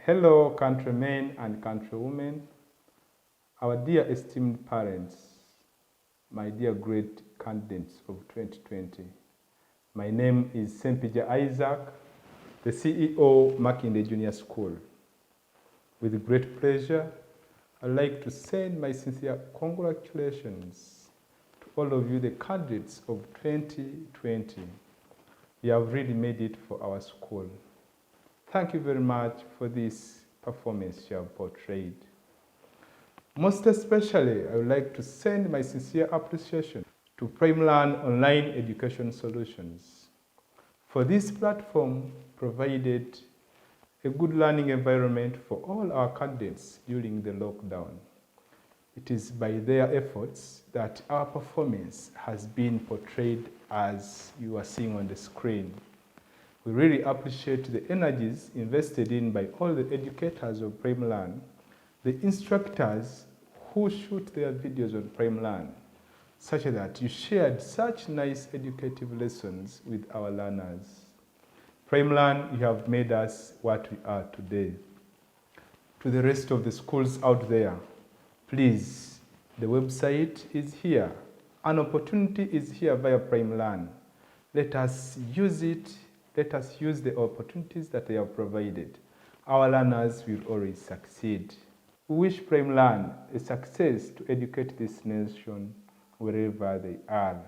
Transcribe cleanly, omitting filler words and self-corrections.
Hello, countrymen and countrywomen, our dear esteemed parents, my dear great candidates of 2020. My name is Ssempijja Isaac, the CEO, Makindye Junior School. With great pleasure, I'd like to send my sincere congratulations to all of you, the candidates of 2020. You have really made it for our school. Thank you very much for this performance you have portrayed. Most especially, I would like to send my sincere appreciation to PrimeLearn Online Education Solutions. For this platform provided a good learning environment for all our candidates during the lockdown. It is by their efforts that our performance has been portrayed as you are seeing on the screen. We really appreciate the energies invested in by all the educators of PrimeLearn, the instructors who shoot their videos on PrimeLearn, such that you shared such nice educative lessons with our learners. PrimeLearn, you have made us what we are today. To the rest of the schools out there, please, the website is here. An opportunity is here via PrimeLearn. Let us use it. Let us use the opportunities that they have provided. Our learners will always succeed. We wish PrimeLearn a success to educate this nation wherever they are.